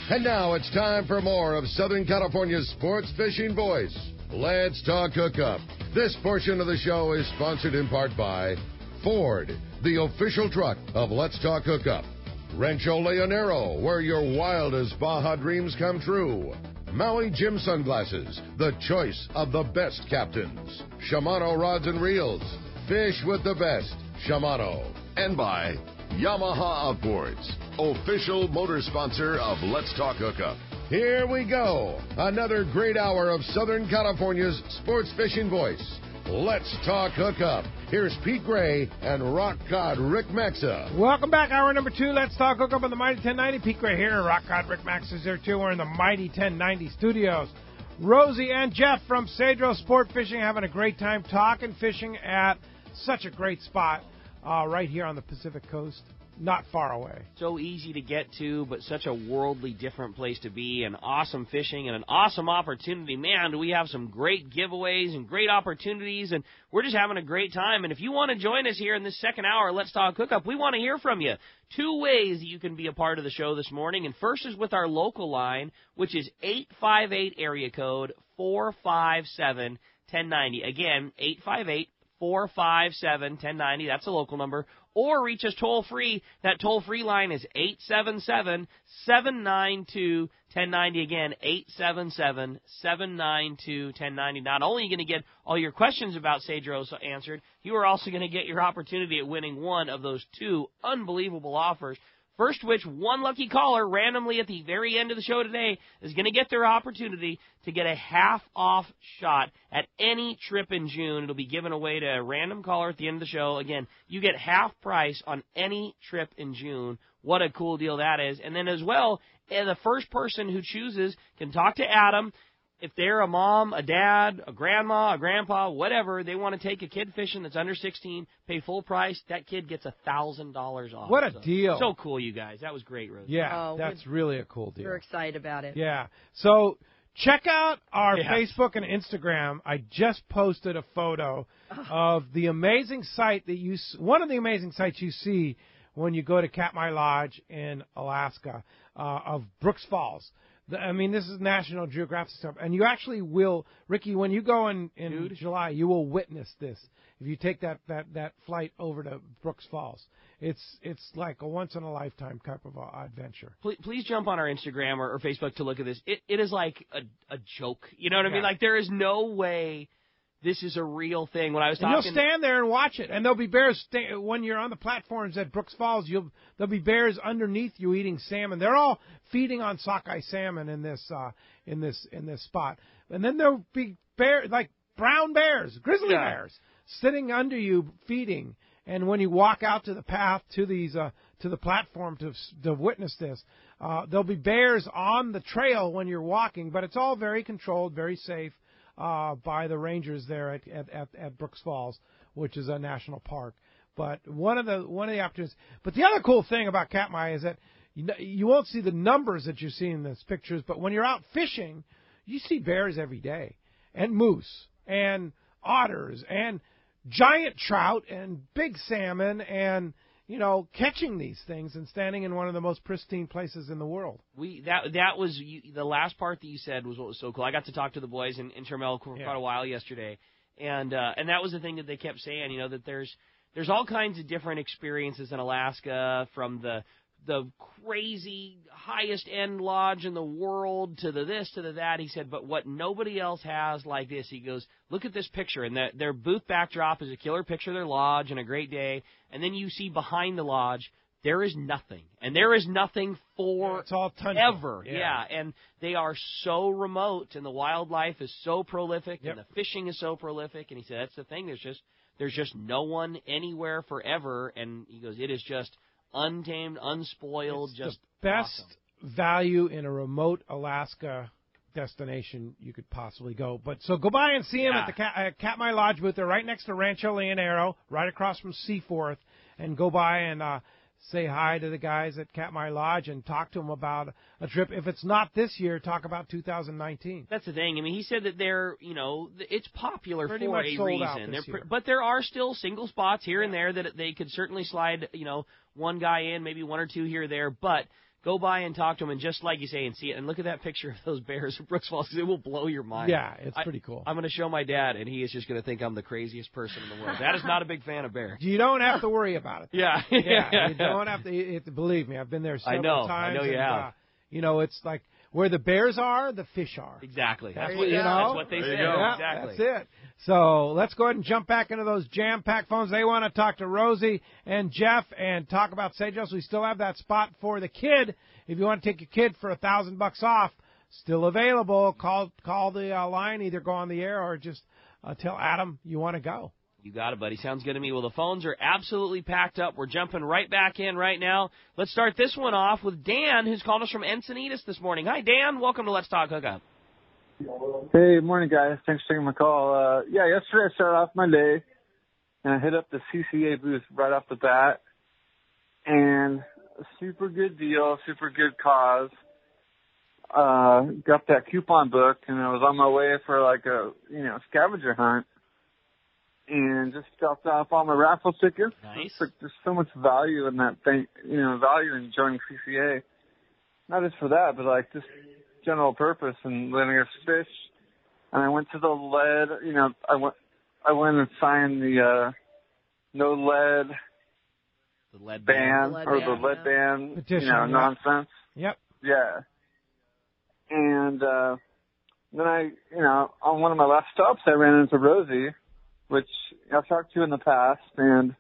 And now it's time for more of Southern California's sports fishing voice. Let's Talk Hookup. This portion of the show is sponsored in part by Ford, the official truck of Let's Talk Hookup. Rancho Leonero, where your wildest Baja dreams come true. Maui Jim Sunglasses, the choice of the best captains. Shimano Rods and Reels, fish with the best. Shimano. And by Yamaha Outboards, official motor sponsor of Let's Talk Hookup. Here we go. Another great hour of Southern California's sports fishing voice. Let's Talk Hookup. Here's Pete Gray and rock cod Rick Maxa. Welcome back. Hour number 2. Let's Talk Hookup on the Mighty 1090. Pete Gray here. Rock cod Rick Maxa is there too. We're in the Mighty 1090 studios. Rosie and Jeff from Cedros Sportfishing having a great time talking fishing at such a great spot right here on the Pacific Coast. Not far away. So easy to get to, but such a worldly different place to be, and awesome fishing and an awesome opportunity. Man, do we have some great giveaways and great opportunities, and we're just having a great time. And if you want to join us here in this second hour, Let's Talk Hookup, we want to hear from you. 2 ways that you can be a part of the show this morning, and first is with our local line, which is 858 area code 457-1090. Again, 858-457-1090. That's a local number. Or reach us toll-free. That toll-free line is 877-792-1090. Again, 877-792-1090. Not only are you going to get all your questions about Cedros answered, you are also going to get your opportunity at winning one of those 2 unbelievable offers. First which one lucky caller randomly at the very end of the show today is going to get their opportunity to get a half-off shot at any trip in June. It'll be given away to a random caller at the end of the show. Again, you get half price on any trip in June. What a cool deal that is. And then as well, the first person who chooses can talk to Adam. If they're a mom, a dad, a grandma, a grandpa, whatever, they want to take a kid fishing that's under 16, pay full price, that kid gets $1,000 off. What a deal. So cool, you guys. That was great, Rosie. Yeah, that's really a cool deal. We're excited about it. Yeah. So check out our Facebook and Instagram. I just posted a photo of the amazing site that one of the amazing sites you see when you go to Katmai Lodge in Alaska, of Brooks Falls. I mean, this is National Geographic stuff. And you actually will, Ricky, when you go in July, you will witness this. If you take that flight over to Brooks Falls, it's like a once-in-a-lifetime type of adventure. Please jump on our Instagram or Facebook to look at this. It is like a joke. You know what I mean? Like, there is no way this is a real thing. When I was talking, you'll stand there and watch it, and there'll be bears when you're on the platforms at Brooks Falls. There'll be bears underneath you eating salmon. They're all feeding on sockeye salmon in this spot, and then there'll be like brown bears, grizzly bears, sitting under you feeding. And when you walk out to the path to these to the platform to witness this, there'll be bears on the trail when you're walking, but it's all very controlled, very safe. By the rangers there at Brooks Falls, which is a national park. But one of the opportunities. But the other cool thing about Katmai is that you won't see the numbers that you see in these pictures. But when you're out fishing, you see bears every day, and moose, and otters, and giant trout, and big salmon, and catching these things and standing in one of the most pristine places in the world. That was the last part that you said was what was so cool. I got to talk to the boys in Turmel for quite a while yesterday, and that was the thing that they kept saying. That there's all kinds of different experiences in Alaska, from the crazy highest end lodge in the world to the this to the that. He said, but what nobody else has like this. He goes, look at this picture, and their booth backdrop is a killer picture of their lodge and a great day. And then you see behind the lodge, there is nothing, and there is nothing for it's all ever. Yeah, and they are so remote, and the wildlife is so prolific, and the fishing is so prolific. And he said, that's the thing. There's just no one anywhere forever. And he goes, it is just untamed, unspoiled, it's just the best awesome value in a remote Alaska destination you could possibly go. But so go by and see him at the Katmai Lodge booth. They're right next to Rancho Leonero, right across from Seaforth, and go by and say hi to the guys at Katmai Lodge and talk to them about a trip. If it's not this year, talk about 2019. That's the thing. I mean, he said that it's popular pretty for much a sold out reason. this year. But there are still single spots here and there that they could certainly slide, one guy in, maybe one or two here or there. But go by and talk to them, and just like you say, and see it. And look at that picture of those bears at Brooks Falls. It will blow your mind. Yeah, it's pretty cool. I'm going to show my dad, and he is just going to think I'm the craziest person in the world. Dad is not a big fan of bears. You don't have to worry about it. Yeah. You don't have to. Believe me, I've been there several times. I know you have. It's like where the bears are, the fish are. Exactly. That's what That's what they say. Yeah, exactly. That's it. So let's go ahead and jump back into those jam-packed phones. They want to talk to Rosie and Jeff and talk about Cedros. We still have that spot for the kid. If you want to take your kid for $1,000 off, still available. Call the line. Either go on the air or just tell Adam you want to go. You got it, buddy. Sounds good to me. Well, the phones are absolutely packed up. We're jumping right back in right now. Let's start this one off with Dan, who's called us from Encinitas this morning. Hi, Dan. Welcome to Let's Talk Hookup. Hey, morning, guys. Thanks for taking my call. Yesterday I started off my day, and I hit up the CCA booth right off the bat, and a super good deal, super good cause. Got that coupon book, and I was on my way for like a scavenger hunt. And just dropped off all my raffle tickets. Nice. There's so much value in that thing, value in joining CCA. Not just for that, but like just general purpose and letting us fish. And I went to the lead, I went and signed the no lead, the lead ban, ban. the lead ban, petition, nonsense. Yep. Yeah. And then on one of my last stops, I ran into Rosie, which I've talked to in the past, and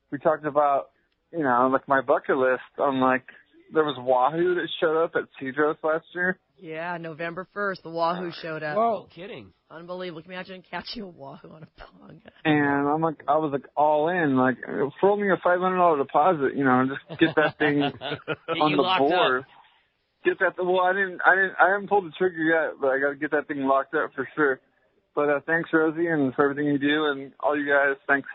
we talked about, like my bucket list on there was Wahoo that showed up at Cedros last year. Yeah, November 1st, the Wahoo showed up. Whoa, no kidding. Unbelievable. Can you imagine catching a Wahoo on a pond? And I was all in, for only a $500 deposit, just get that thing on the board. Up. Get that, I haven't pulled the trigger yet, but I got to get that thing locked up for sure. But thanks, Rosie, and for everything you do, and all you guys. Thanks.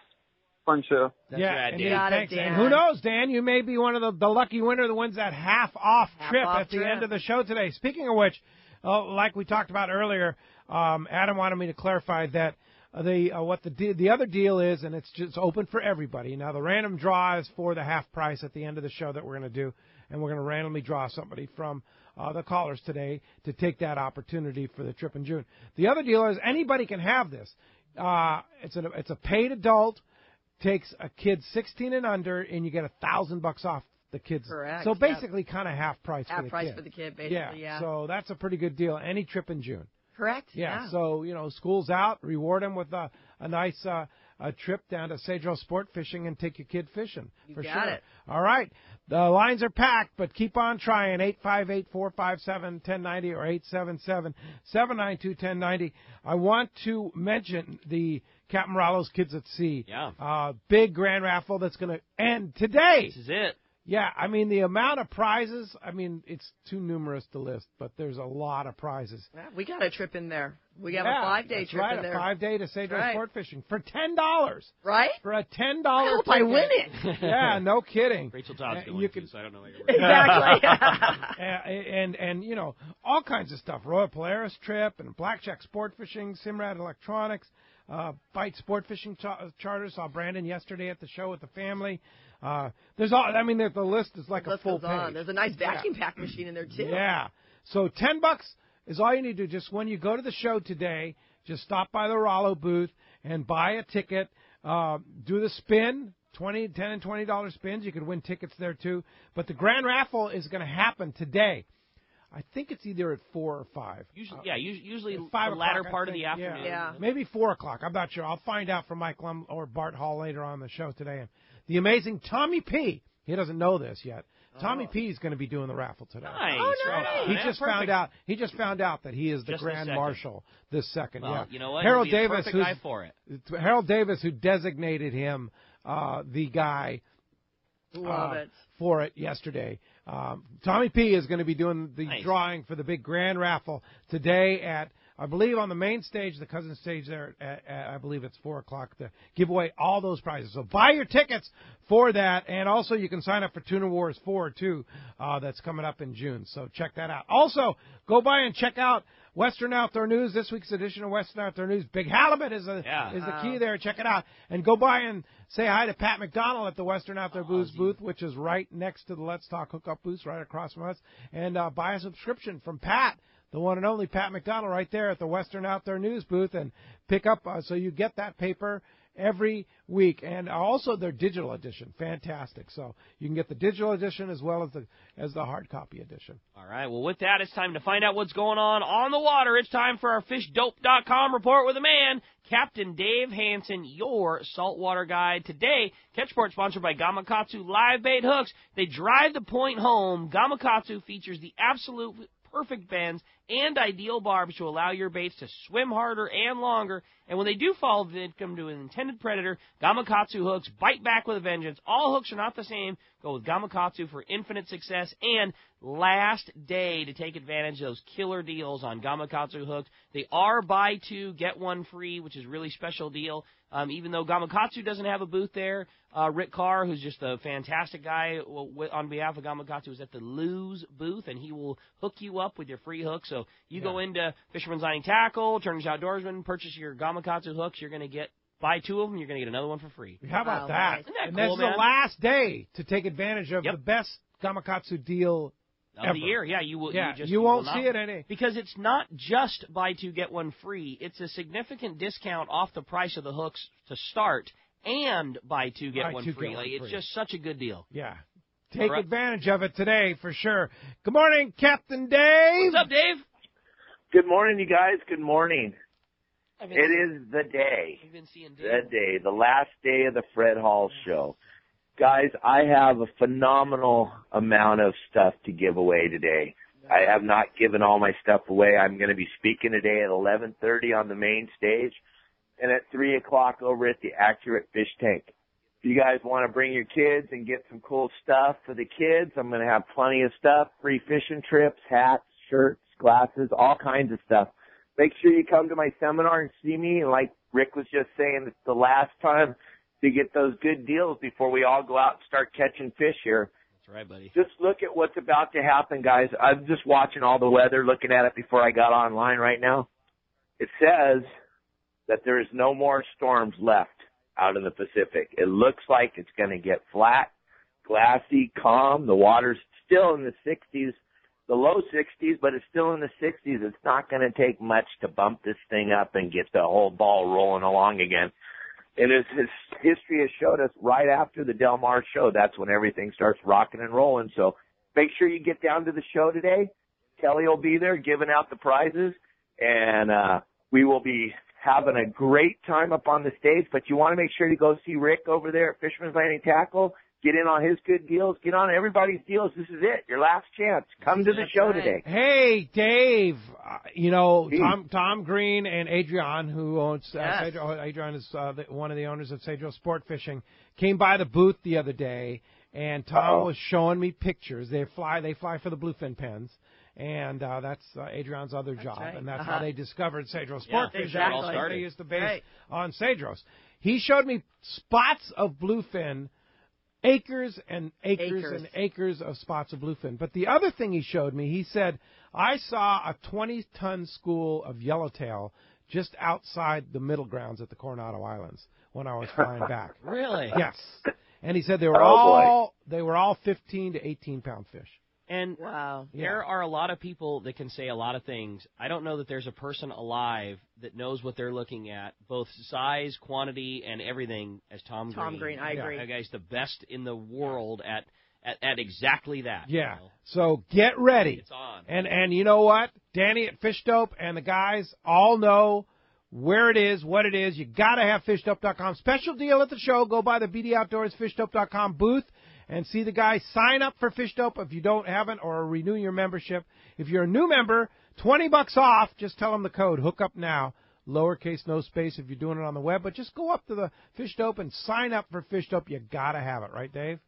Fun show. That's yeah, right, Dan. Got it, Thanks. Dan. And who knows, Dan? You may be one of the lucky winner that wins that half-off trip at the end of the show today. Speaking of which, like we talked about earlier, Adam wanted me to clarify that the other deal is, and it's just open for everybody. Now, the random draw is for the half price at the end of the show that we're going to do, and we're going to randomly draw somebody from the callers today to take that opportunity for the trip in June. The other deal is anybody can have this. It's a paid adult, takes a kid 16 and under, and you get $1,000 off the kids. Correct. So basically, kind of half price for the kid. Half price for the kid, basically. Yeah. So that's a pretty good deal. Any trip in June. Correct. Yeah. So school's out. Reward them with a nice trip down to Cedros Sportfishing and take your kid fishing. You for got sure. it. All right. The lines are packed, but keep on trying. 858-457-1090 or 877-792-1090. I want to mention the Captain Rallo's Kids at Sea. Yeah. Big grand raffle that's going to end today. This is it. Yeah, the amount of prizes, it's too numerous to list, but there's a lot of prizes. Yeah, we got a trip in there. We have a 5-day trip in there. A 5-day to Cedros Sportfishing for $10. Right? For a $10 I hope I win it. Yeah, no kidding. Rachel Todd's going to, so I don't know. Exactly. and all kinds of stuff. Royal Polaris trip and Blackjack Sportfishing, Simrad Electronics, Bite Sportfishing Charters. Saw Brandon yesterday at the show with the family. There's all. The list is like a full page. There's a nice vacuum pack machine in there too. Yeah. So $10 is all you need to do. Just when you go to the show today, just stop by the Rollo booth and buy a ticket. Do the spin. $10 and $20 spins. You could win tickets there too. But the grand raffle is going to happen today. I think it's either at 4 or 5. Usually the 5 latter part of the afternoon. Yeah. Maybe 4 o'clock. I'm not sure. I'll find out from Mike Lum or Bart Hall later on the show today. And the amazing Tommy P. He doesn't know this yet. Tommy P. is going to be doing the raffle today. Nice. Oh, nice. He just found out that he is the Just Grand Marshal this second. Well, yeah. You know what? Harold He'll be Davis, the perfect guy for it. Harold Davis, who designated him the guy. Love it. For it yesterday. Tommy P. is going to be doing the Nice. drawing for the big grand raffle today at I believe on the main stage, the cousin stage there, I believe it's 4 o'clock, to give away all those prizes. So buy your tickets for that, and also you can sign up for Tuna Wars 4, too, that's coming up in June. So check that out. Also, go by and check out Western Outdoor News, this week's edition of Western Outdoor News. Big halibut is the key there. Check it out. And go by and say hi to Pat McDonald at the Western Outdoor booth, which is right next to the Let's Talk Hookup booth, right across from us. And buy a subscription from Pat, the one and only Pat McDonald, right there at the Western Outdoor News booth, and pick up so you get that paper every week. And also their digital edition, fantastic. So you can get the digital edition as well as the hard copy edition. All right, well, with that, it's time to find out what's going on the water. It's time for our FishDope.com report with a man, Captain Dave Hansen, your saltwater guide. Today, Catchport sponsored by Gamakatsu Live Bait Hooks. They drive the point home. Gamakatsu features the absolute perfect bends and ideal barbs to allow your baits to swim harder and longer. And when they do fall victim to an intended predator, Gamakatsu hooks bite back with a vengeance. All hooks are not the same. Go with Gamakatsu for infinite success. And last day to take advantage of those killer deals on Gamakatsu hooks. They are buy two, get one free, which is a really special deal. Even though Gamakatsu doesn't have a booth there, Rick Carr, who's just a fantastic guy on behalf of Gamakatsu, is at the Lose booth, and he will hook you up with your free hook. So you go into Fisherman's Line Tackle, Turner's Outdoorsman, purchase your Gamakatsu hooks. You're going to buy two of them, you're going to get another one for free. How about that? Isn't that and cool, that's the last day to take advantage of the best Gamakatsu deal of the year. Yeah, you will. Yeah, you won't see it any. Because it's not just buy two, get one free. It's a significant discount off the price of the hooks to start and buy two, get one free. It's just such a good deal. Yeah. Take advantage of it today for sure. Good morning, Captain Dave. What's up, Dave? Good morning, you guys. Good morning. It is the day. You've been seeing Dave. The day, the last day of the Fred Hall show. Guys, I have a phenomenal amount of stuff to give away today. I have not given all my stuff away. I'm going to be speaking today at 11:30 on the main stage and at 3 o'clock over at the Accurate Fish Tank. If you guys want to bring your kids and get some cool stuff for the kids, I'm going to have plenty of stuff, free fishing trips, hats, shirts, glasses, all kinds of stuff. Make sure you come to my seminar and see me. And like Rick was just saying, it's the last time to get those good deals before we all go out and start catching fish here. That's right, buddy. Just look at what's about to happen, guys. I'm just watching all the weather, looking at it before I got online right now. It says that there is no more storms left out in the Pacific. It looks like it's going to get flat, glassy, calm. The water's still in the 60s, the low 60s, but it's still in the 60s. It's not going to take much to bump this thing up and get the whole ball rolling along again. And as history has showed us, right after the Del Mar show, that's when everything starts rocking and rolling. So make sure you get down to the show today. Kelly will be there giving out the prizes, and we will be having a great time up on the stage. But you want to make sure you go see Rick over there at Fisherman's Landing Tackle. Get in on his good deals. Get on everybody's deals. This is it. Your last chance. Come to the show today. Hey, Dave. Tom Green and Adrian, who owns Adrian is one of the owners of Cedros Sportfishing, came by the booth the other day, and Tom was showing me pictures. They fly for the bluefin pens. And that's Adrian's other job, right. And that's how they discovered Cedros Sportfishing. Exactly. They used to base on Cedros. He showed me spots of bluefin, acres and acres of spots of bluefin. But the other thing he showed me, he said, I saw a 20-ton school of yellowtail just outside the middle grounds at the Coronado Islands when I was flying back. Really? Yes. And he said they were all 15 to 18-pound fish. And there are a lot of people that can say a lot of things. I don't know that there's a person alive that knows what they're looking at, both size, quantity, and everything, as Tom Green. Tom Green, I agree. That guy's the best in the world at exactly that. Yeah. You know? So get ready. It's on. And you know what? Danny at Fish Dope and the guys all know where it is, what it is. You got to have FishDope.com. Special deal at the show. Go by the BD Outdoors FishDope.com booth and see the guys. Sign up for Fish Dope if you haven't, or renew your membership. If you're a new member, $20 off. Just tell them the code Hookup Now, lowercase, no space if you're doing it on the web. But just go up to the Fish Dope and sign up for Fish Dope. You got to have it, right, Dave?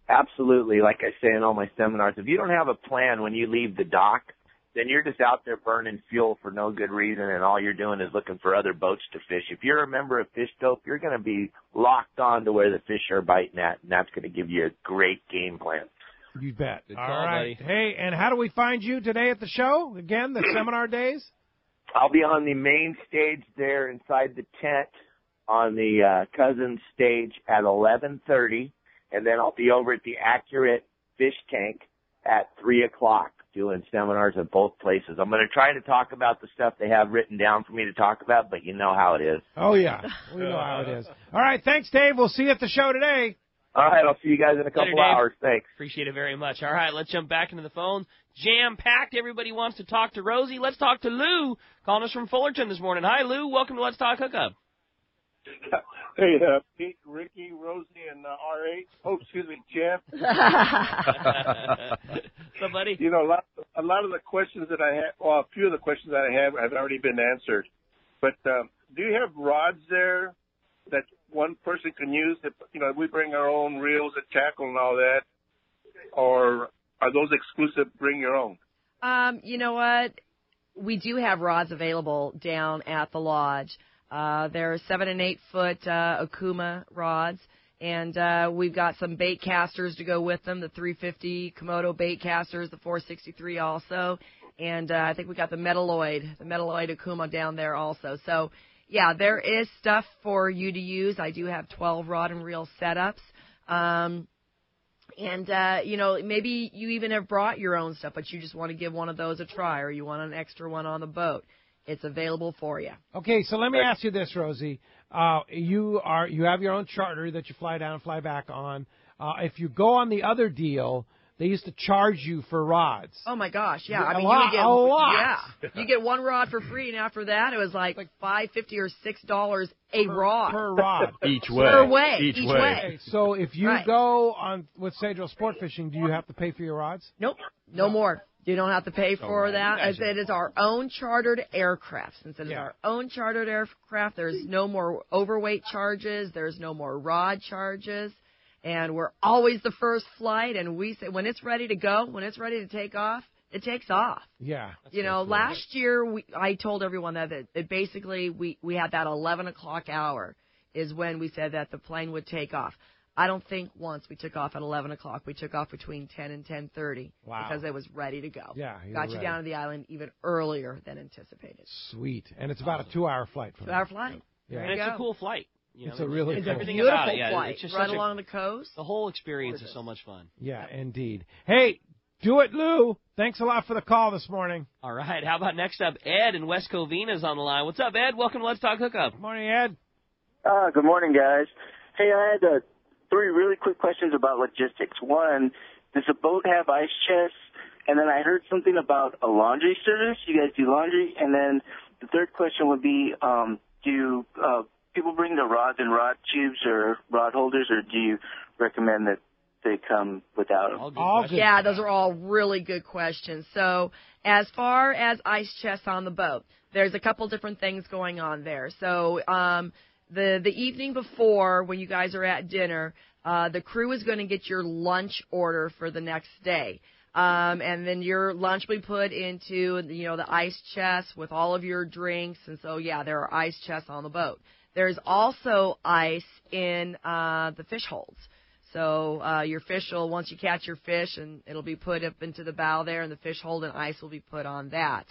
Absolutely. Like I say in all my seminars, if you don't have a plan when you leave the dock then you're just out there burning fuel for no good reason, and all you're doing is looking for other boats to fish. If you're a member of Fish Dope, you're going to be locked on to where the fish are biting at, and that's going to give you a great game plan. You bet. Good All call, right. buddy. Hey, and how do we find you today at the show? Again, the seminar days? I'll be on the main stage there inside the tent on the Cousins stage at 11:30, and then I'll be over at the Accurate Fish Tank at 3 o'clock doing seminars at both places. I'm going to try to talk about the stuff they have written down for me to talk about, but you know how it is. Oh, yeah. We know how it is. All right. Thanks, Dave. We'll see you at the show today. All right, I'll see you guys in a couple Dave. hours. Thanks. Appreciate it very much. All right, let's jump back into the phones. Jam-packed. Everybody wants to talk to Rosie. Let's talk to Lou, calling us from Fullerton this morning. Hi, Lou. Welcome to Let's Talk Hookup. Hey, Pete, Ricky, Rosie, and R8. Oh, excuse me, Jeff. What's up, buddy? You know, a lot of the questions that I have, well, a few of the questions that I have already been answered. But do you have rods there that one person can use? That, you know, we bring our own reels and tackle and all that, or are those exclusive? Bring your own. You know what? We do have rods available down at the lodge. They're 7 and 8 foot Okuma rods, and we've got some bait casters to go with them. The 350 Komodo bait casters, the 463 also, and I think we got the Metalloid Okuma down there also. So. Yeah, there is stuff for you to use. I do have 12 rod and reel setups. You know, maybe you even have brought your own stuff, but you just want to give one of those a try, or you want an extra one on the boat. It's available for you. Okay, so let me ask you this, Rosie. You have your own charter that you fly down and fly back on. If you go on the other deal, they used to charge you for rods. Oh my gosh, yeah. A lot. Yeah, you get one rod for free, and after that, it was like $5.50 or $6 a rod per rod each way. Per way, each way. Okay, so if you go on with Cedros Sportfishing, do you have to pay for your rods? Nope, no more. You don't have to pay for that. As it is our own chartered aircraft. Since it is our own chartered aircraft, there's no more overweight charges. There's no more rod charges. And we're always the first flight, and we say when it's ready to go, when it's ready to take off, it takes off. Yeah. You know, last year I told everyone that basically we had that 11 o'clock hour is when we said that the plane would take off. I don't think once we took off at 11 o'clock. We took off between 10 and 10:30 because it was ready to go. Yeah, got you down to the island even earlier than anticipated. Sweet. And it's about a 2-hour flight from 2-hour flight. Yeah. And it's a cool flight. You know, it's a really it's cool. a everything beautiful about it. flight It's just right along the coast. The whole experience is so much fun. Yeah, indeed. Hey, do it, Lou. Thanks a lot for the call this morning. All right. How about next up, Ed in West Covina is on the line. What's up, Ed? Welcome to Let's Talk Hookup. Morning, Ed. Good morning, guys. Hey, I had 3 really quick questions about logistics. One, does the boat have ice chests? And then I heard something about a laundry service. You guys do laundry? And then the third question would be, do people bring the rods and rod tubes or rod holders, or do you recommend that they come without them? Yeah, those are all really good questions. So as far as ice chests on the boat, there's a couple different things going on there. So the evening before, when you guys are at dinner, the crew is going to get your lunch order for the next day. And then your lunch will be put into, the ice chest with all of your drinks. And so, yeah, there are ice chests on the boat. There's also ice in the fish holds. So your fish will, once you catch your fish, and it'll be put up into the bow there, and the fish hold and ice will be put on that.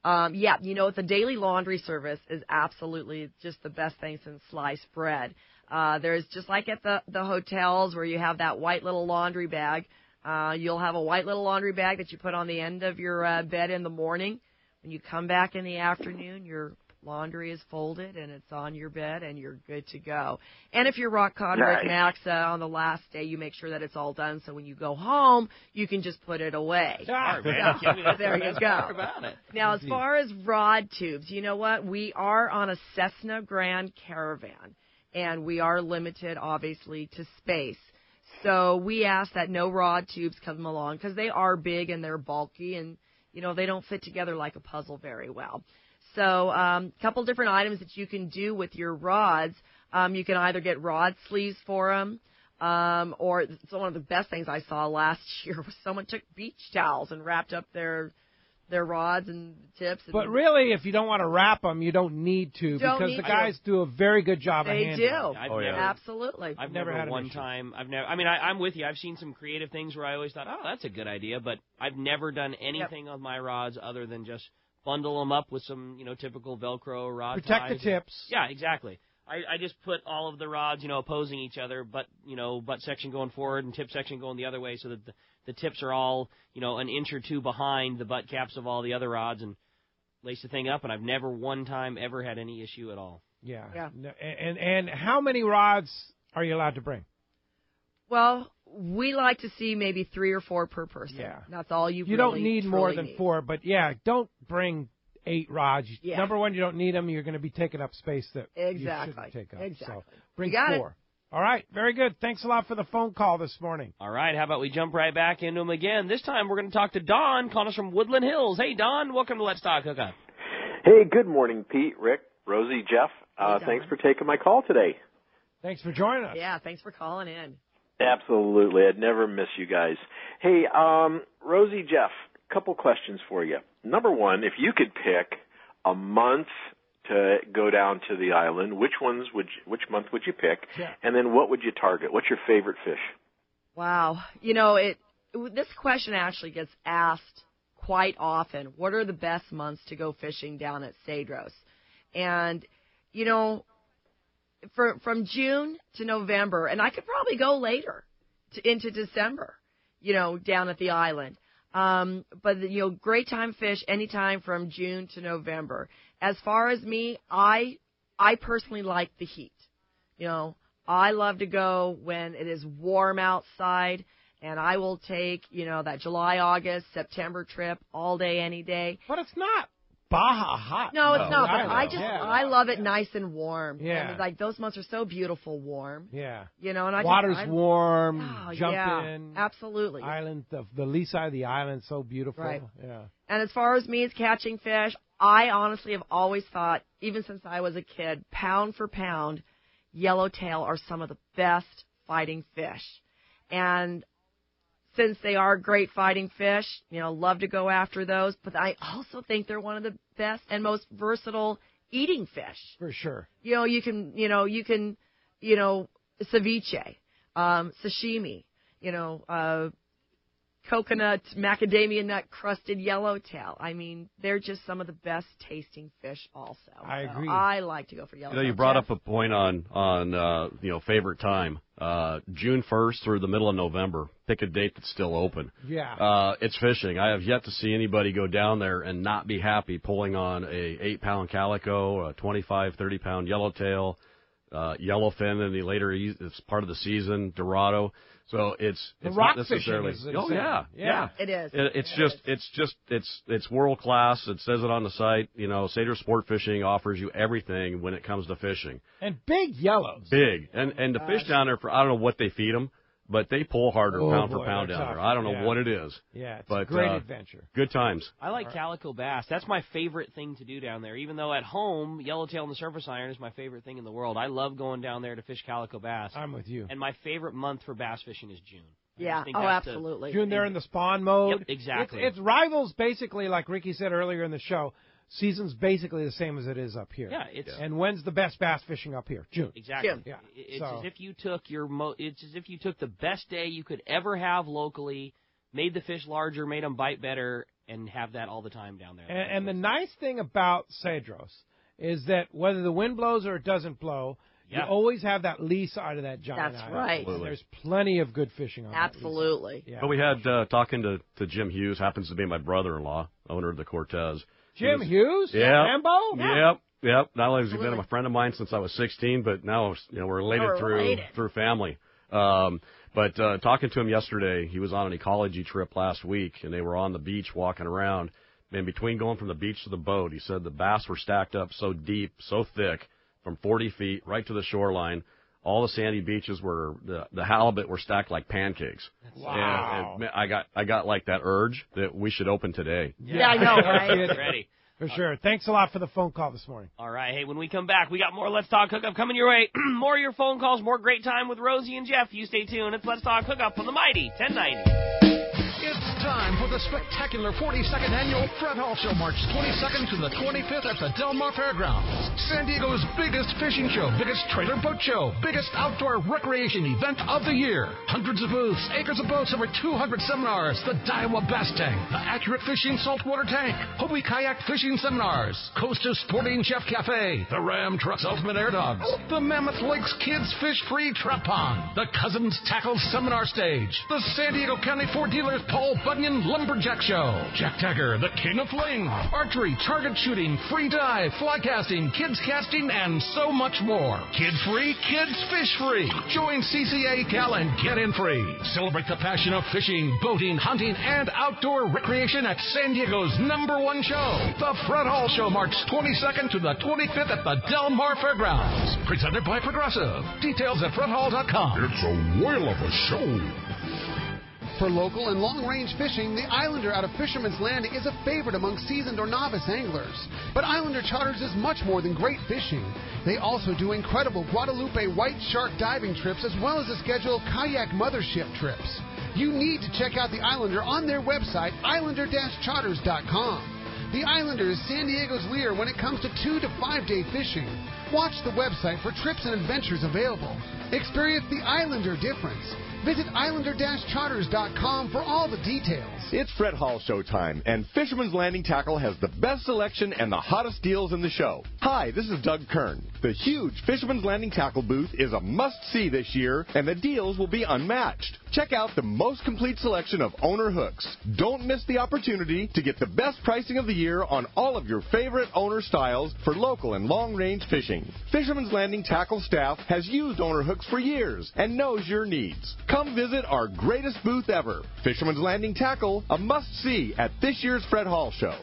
The daily laundry service is absolutely just the best thing since sliced bread. There's just like at the hotels where you have that white little laundry bag. You'll have a white little laundry bag that you put on the end of your bed in the morning. When you come back in the afternoon, your laundry is folded and it's on your bed and you're good to go. And if you're rock cod or Max on the last day, you make sure that it's all done. So when you go home, you can just put it away. There you go. Now, as far as rod tubes, you know what? We are on a Cessna Grand Caravan, and we are limited, obviously, to space. So we ask that no rod tubes come along because they are big and they're bulky and, they don't fit together like a puzzle very well. So a couple different items that you can do with your rods. You can either get rod sleeves for them, or one of the best things I saw last year was someone took beach towels and wrapped up their their rods and tips. And but really, if you don't want to wrap them, you don't need to because the guys do a very good job of handling them. They do. Absolutely. I've never had one time. I'm with you. I've seen some creative things where I always thought, oh, that's a good idea, but I've never done anything on my rods other than just bundle them up with some, typical Velcro rod Protect ties. the tips. Yeah, exactly. I just put all of the rods, opposing each other, butt section going forward and tip section going the other way, so that the tips are all, an inch or two behind the butt caps of all the other rods, and lace the thing up. And I've never one time ever had any issue at all. Yeah. And how many rods are you allowed to bring? Well, we like to see maybe 3 or 4 per person. Yeah. That's all you really, don't need more than 4, but don't bring 8 rods. Yeah. Number one, you don't need them. You're going to be taking up space that you shouldn't take up. Exactly. So bring 4. All right. Very good. Thanks a lot for the phone call this morning. All right. How about we jump right back into them again? This time we're going to talk to Don, calling us from Woodland Hills. Hey, Don. Welcome to Let's Talk Hookup. Hey, good morning, Pete, Rick, Rosie, Jeff. Thanks for taking my call today. Thanks for joining us. Yeah, thanks for calling in. Absolutely. I'd never miss you guys. Hey, Rosie, Jeff, a couple questions for you. Number one, if you could pick a month to go down to the island, which month would you pick? Yeah. And then what would you target? What's your favorite fish? Wow. This question actually gets asked quite often. What are the best months to go fishing down at Cedros? And, from June to November, and I could probably go later into December, down at the island. But, great time fish anytime from June to November. As far as me, I personally like the heat. I love to go when it is warm outside, and I will take, that July, August, September trip all day, any day. But it's not Baja hot. No, it's not. But I love it nice and warm. Yeah. And those months are so beautiful warm. Yeah. And water's warm. Jump in. Absolutely. Island, the lee side of the island, so beautiful. Right. Yeah. And as far as me as catching fish, I honestly have always thought, even since I was a kid, pound for pound, yellowtail are some of the best fighting fish. And since they are great fighting fish, love to go after those. But I also think they're one of the best and most versatile eating fish. For sure. You can ceviche, sashimi, coconut, macadamia nut crusted yellowtail. I mean, they're just some of the best tasting fish also. I agree. I like to go for yellowtail. You brought up a point on favorite time. June 1st through the middle of November. Pick a date that's still open. Yeah. It's fishing. I have yet to see anybody go down there and not be happy pulling on a 8-pound calico, a 25, 30-pound yellowtail, yellowfin in the later it's part of the season, Dorado. So it's not necessarily. Yeah. It is. It's world class. It says it on the site. Cedros Sportfishing offers you everything when it comes to fishing. And big yellows. Big. And the fish down there, I don't know what they feed them, but they pull harder pound for pound down there. I don't know what it is. Yeah, it's a great adventure. Good times. I like calico bass. That's my favorite thing to do down there. Even though at home, yellowtail and the surface iron is my favorite thing in the world. I love going down there to fish calico bass. I'm with you. And my favorite month for bass fishing is June. Yeah, absolutely. June, they're in the spawn mode. Yep, exactly. It's rivals, basically, like Ricky said earlier in the show. Season's basically the same as it is up here. Yeah, and when's the best bass fishing up here? June. Exactly. Yeah. It's as if you took it's as if you took the best day you could ever have locally, made the fish larger, made them bite better, and have that all the time down there. And the nice thing about Cedros is that whether the wind blows or it doesn't blow, you always have that lee side of that giant That's island. right. There's plenty of good fishing on Absolutely. Yeah. But we had talking to Jim Hughes, happens to be my brother-in-law, owner of the Cortez. Jim Hughes? Yeah. Rambo? Yep. Not only has he been a friend of mine since I was 16, but now we're related through family. But talking to him yesterday, he was on an ecology trip last week, and they were on the beach walking around. And between going from the beach to the boat, he said the bass were stacked up so deep, so thick, from 40 feet right to the shoreline. All the sandy beaches were the halibut were stacked like pancakes. Wow! And I got like that urge that we should open today. Yeah, I know, right? Ready. For sure. Thanks a lot for the phone call this morning. All right. Hey, when we come back, we got more Let's Talk Hookup coming your way. More of your phone calls, more great time with Rosie and Jeff. You stay tuned. It's Let's Talk Hookup on the mighty 1090. It's time for the spectacular 42nd annual Fred Hall Show, March 22nd to the 25th at the Del Mar Fairgrounds. San Diego's biggest fishing show, biggest trailer boat show, biggest outdoor recreation event of the year. Hundreds of booths, acres of boats, over 200 seminars, the Daiwa Bass Tank, the Accurate Fishing Saltwater Tank, Hobie Kayak Fishing Seminars, Costa Sporting Chef Cafe, the Ram Trucks Ultimate Air Dogs, the Mammoth Lakes Kids Fish Free Trap Pond, the Cousins Tackle Seminar Stage, the San Diego County Ford Dealers Paul Bunyan Lumberjack Show, Jack Tagger, the King of Fling, archery, target shooting, free dive, fly casting, kids casting, and so much more. Kid free, kids fish free. Join CCA Cal and get in free. Celebrate the passion of fishing, boating, hunting, and outdoor recreation at San Diego's #1 show, the Fred Hall Show, March 22nd to the 25th at the Del Mar Fairgrounds. Presented by Progressive. Details at fredhall.com. It's a whale of a show. For local and long-range fishing, the Islander out of Fisherman's Landing is a favorite among seasoned or novice anglers. But Islander Charters is much more than great fishing. They also do incredible Guadalupe white shark diving trips as well as a schedule of kayak mothership trips. You need to check out the Islander on their website, islander-charters.com. The Islander is San Diego's leader when it comes to 2 to 5 day fishing. Watch the website for trips and adventures available. Experience the Islander difference. Visit islander-charters.com for all the details. It's Fred Hall show time, and Fisherman's Landing Tackle has the best selection and the hottest deals in the show. Hi, this is Doug Kern. The huge Fisherman's Landing Tackle booth is a must-see this year, and the deals will be unmatched. Check out the most complete selection of owner hooks. Don't miss the opportunity to get the best pricing of the year on all of your favorite owner styles for local and long-range fishing. Fisherman's Landing Tackle staff has used owner hooks for years and knows your needs. Come visit our greatest booth ever, Fisherman's Landing Tackle, a must-see at this year's Fred Hall Show.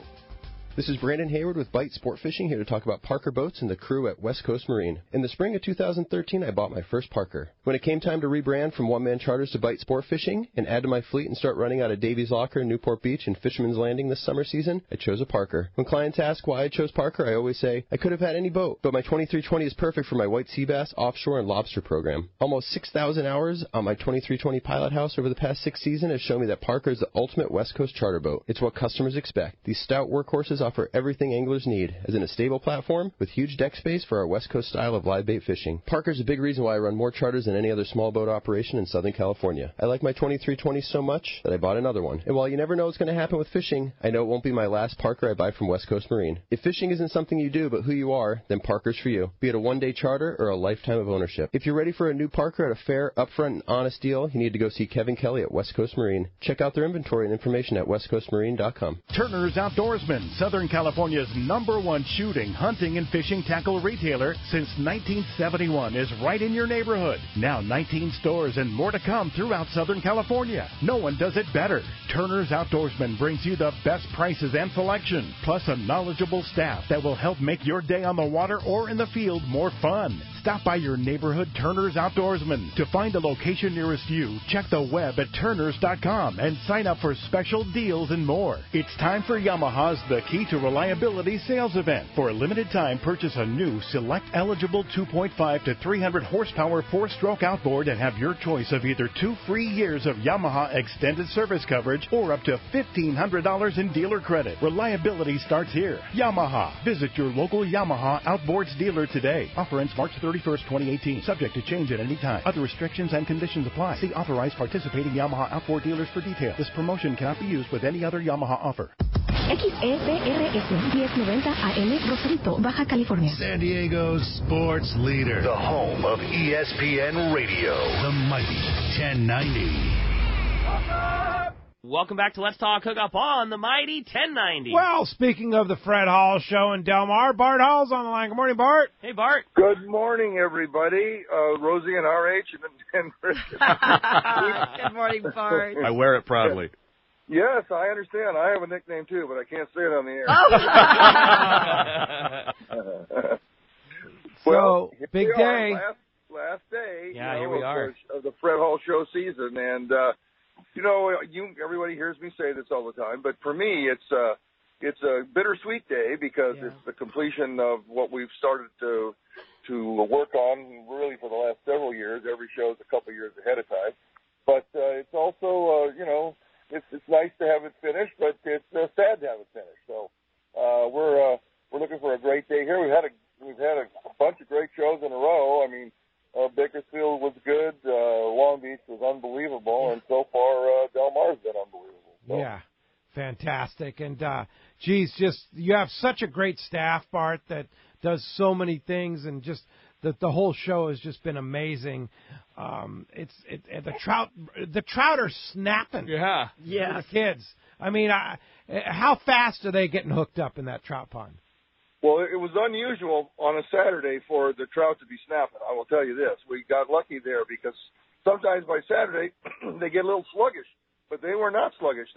This is Brandon Hayward with Bite Sportfishing, here to talk about Parker Boats and the crew at West Coast Marine. In the spring of 2013, I bought my first Parker. When it came time to rebrand from one-man charters to Bite Sportfishing and add to my fleet and start running out of Davies Locker, Newport Beach, and Fisherman's Landing this summer season, I chose a Parker. When clients ask why I chose Parker, I always say, I could have had any boat, but my 2320 is perfect for my white sea bass, offshore, and lobster program. Almost 6,000 hours on my 2320 Pilot House over the past 6 seasons has shown me that Parker is the ultimate West Coast charter boat. It's what customers expect. These stout workhorses offer everything anglers need, as in a stable platform with huge deck space for our West Coast style of live bait fishing. Parker's a big reason why I run more charters than any other small boat operation in Southern California. I like my 2320 so much that I bought another one. And while you never know what's going to happen with fishing, I know it won't be my last Parker I buy from West Coast Marine. If fishing isn't something you do but who you are, then Parker's for you, be it a one-day charter or a lifetime of ownership. If you're ready for a new Parker at a fair, upfront, and honest deal, you need to go see Kevin Kelly at West Coast Marine. Check out their inventory and information at westcoastmarine.com. Turner's Outdoorsman, Southern California's #1 shooting, hunting, and fishing tackle retailer since 1971, is right in your neighborhood. Now 19 stores and more to come throughout Southern California. No one does it better. Turner's Outdoorsman brings you the best prices and selection, plus a knowledgeable staff that will help make your day on the water or in the field more fun. Stop by your neighborhood Turner's Outdoorsman. To find a location nearest you, check the web at turners.com and sign up for special deals and more. It's time for Yamaha's The Key to Reliability sales event. For a limited time, purchase a new select eligible 2.5 to 300 horsepower 4-stroke outboard and have your choice of either 2 free years of Yamaha extended service coverage or up to $1,500 in dealer credit. Reliability starts here. Yamaha. Visit your local Yamaha Outboards dealer today. Offer ends March 31st, 2018. Subject to change at any time. Other restrictions and conditions apply. See authorized participating Yamaha outboard dealers for details. This promotion cannot be used with any other Yamaha offer. XEPRS 1090 AM, Rosarito, Baja California. San Diego's sports leader. The home of ESPN Radio. The mighty 1090. Welcome back to Let's Talk Hookup on the mighty 1090. Well, speaking of the Fred Hall Show in Del Mar, Bart Hall's on the line. Good morning, Bart. Hey, Bart. Good morning, everybody. Rosie and RH and Rick. Good morning, Bart. I wear it proudly. Yes, I understand. I have a nickname, too, but I can't say it on the air. Oh. Well, big day. Last day. Yeah, here we are. Of the Fred Hall Show season. And, everybody hears me say this all the time, but for me, it's a bittersweet day because it's the completion of what we've started to work on really for the last several years. Every show is a couple years ahead of time. But it's also, it's nice to have it finished, but it's sad to have it finished. So we're looking for a great day here. We've had a bunch of great shows in a row. I mean, Bakersfield was good, Long Beach was unbelievable, and so far Del Mar's been unbelievable. So. Yeah, fantastic. And geez, just you have such a great staff, Bart, that does so many things, and just the whole show has just been amazing. The trout are snapping. Yeah. Yes. The kids. I mean, how fast are they getting hooked up in that trout pond? Well, it was unusual on a Saturday for the trout to be snapping. I will tell you this. We got lucky there because sometimes by Saturday they get a little sluggish, but they were not sluggish.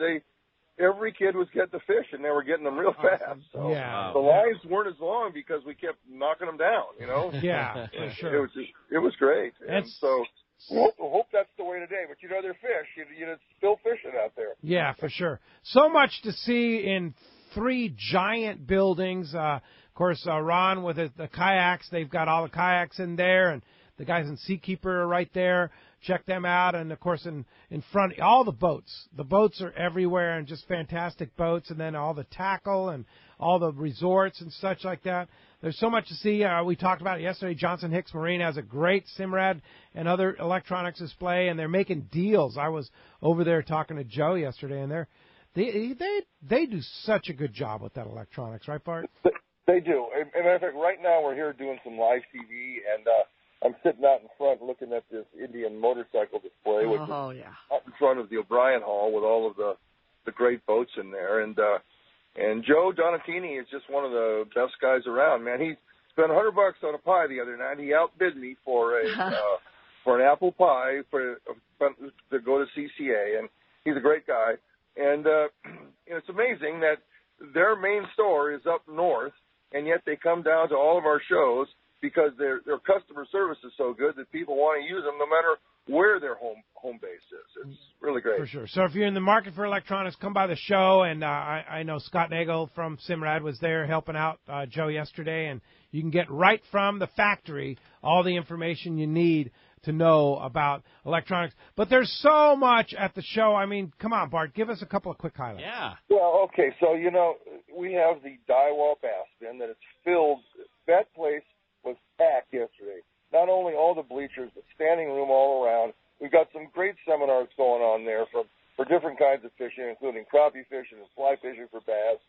Every kid was getting the fish, and they were getting them real fast. So yeah. The lines weren't as long because we kept knocking them down, you know? Yeah, for sure. It was great. And so we'll hope that's the way today. But, they're fish. You're still fishing out there. Yeah, for sure. So much to see in 3 giant buildings. Of course, Ron with the kayaks, they've got all the kayaks in there, and the guys in Seakeeper are right there. Check them out. And, of course, in front, all the boats. The boats are everywhere, and just fantastic boats, and then all the tackle and all the resorts and such like that. There's so much to see. We talked about it yesterday. Johnson Hicks Marine has a great Simrad and other electronics display, and they're making deals. I was over there talking to Joe yesterday, and they do such a good job with that electronics, right, Bart? They do. As a matter of fact, right now we're here doing some live TV, and I'm sitting out in front looking at this Indian motorcycle display, which is out in front of the O'Brien Hall with all of the great boats in there. And Joe Donatini is just one of the best guys around, man. He spent $100 on a pie the other night. He outbid me for an apple pie to go to CCA, and he's a great guy. And it's amazing that their main store is up north, and yet they come down to all of our shows because their customer service is so good that people want to use them no matter where their home base is. It's really great. For sure. So if you're in the market for electronics, come by the show. And I know Scott Nagel from Simrad was there helping out Joe yesterday, and you can get right from the factory all the information you need to know about electronics. But there's so much at the show. I mean, come on, Bart, give us a couple of quick highlights. Yeah. Well, okay, so, we have the Daiwa Bass Bin that is filled. That place was packed yesterday. Not only all the bleachers, but standing room all around. We've got some great seminars going on there for different kinds of fishing, including crappie fishing and fly fishing for bass.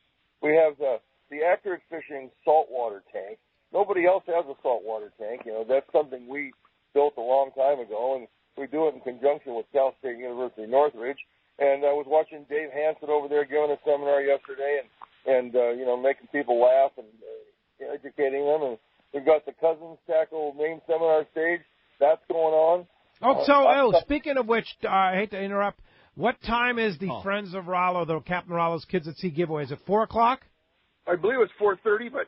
We have the Accurate Fishing saltwater tank. Nobody else has a saltwater tank. That's something we built a long time ago, and we do it in conjunction with Cal State University Northridge. And I was watching Dave Hansen over there giving a seminar yesterday, and making people laugh and educating them. And we've got the Cousins Tackle main seminar stage. That's going on. Speaking of which, I hate to interrupt. What time is the Friends of Rollo, the Captain Rollo's Kids at Sea giveaway? Is it 4 o'clock? I believe it's 4:30, but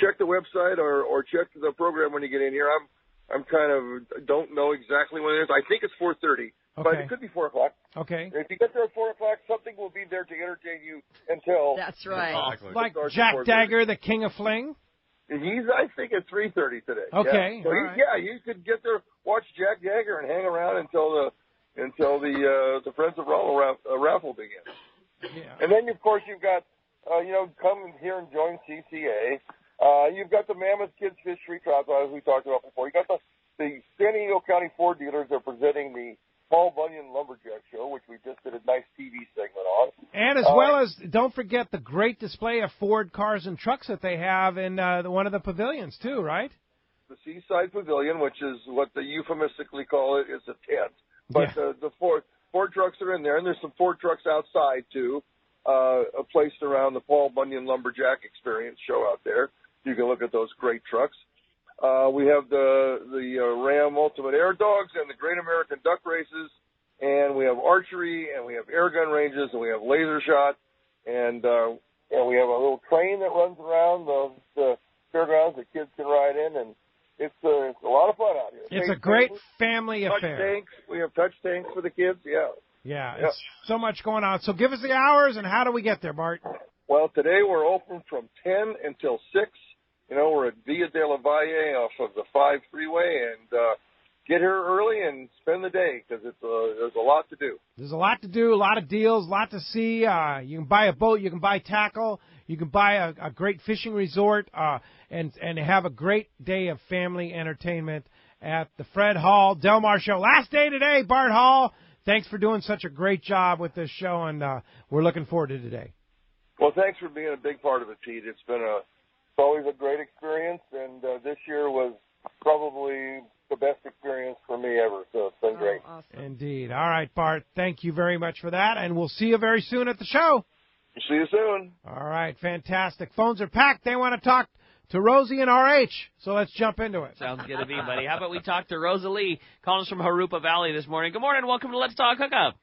check the website or check the program when you get in here. I'm kind of don't know exactly when it is. I think it's 4:30, but it could be 4 o'clock. Okay. If you get there at 4 o'clock, something will be there to entertain you until. That's right. Like Jack Dagger, the King of Fling. He's, I think, at 3:30 today. Okay. Yeah. So you could get there, watch Jack Dagger, and hang around until the Friends of Rollo raffle begins. Yeah. And then, of course, you've got come here and join CCA. You've got the Mammoth Kids Fish Street Trout, as we talked about before. You got the San Diego County Ford dealers are presenting the Paul Bunyan Lumberjack Show, which we just did a nice TV segment on. And as well as, don't forget the great display of Ford cars and trucks that they have in one of the pavilions, too, right? The Seaside Pavilion, which is what they euphemistically call it, is a tent. But the Ford trucks are in there, and there's some Ford trucks outside, too, placed around the Paul Bunyan Lumberjack Experience show out there. You can look at those great trucks. We have the Ram Ultimate Air Dogs and the Great American Duck Races, and we have archery, and we have air gun ranges, and we have laser shot, and we have a little train that runs around the fairgrounds that kids can ride in, and it's a lot of fun out here. It's a great family affair. Tanks. We have touch tanks for the kids, Yeah, it's so much going on. So give us the hours, and how do we get there, Bart? Well, today we're open from 10 until 6. We're at Villa de la Valle off of the 5 freeway, and get here early and spend the day because there's a lot to do. There's a lot to do, a lot of deals, a lot to see. You can buy a boat, you can buy tackle, you can buy a great fishing resort, and have a great day of family entertainment at the Fred Hall Del Mar Show. Last day today, Bart Hall. Thanks for doing such a great job with this show, and we're looking forward to today. Well, thanks for being a big part of it, Pete. It's always a great experience, and this year was probably the best experience for me ever, so it's been great. Awesome. Indeed. All right, Bart, thank you very much for that, and we'll see you very soon at the show. See you soon. All right, fantastic. Phones are packed. They want to talk to Rosie and RH, so let's jump into it. Sounds good to me, buddy. How about we talk to Rosalie, calling us from Harupa Valley this morning. Good morning. Welcome to Let's Talk Hookup.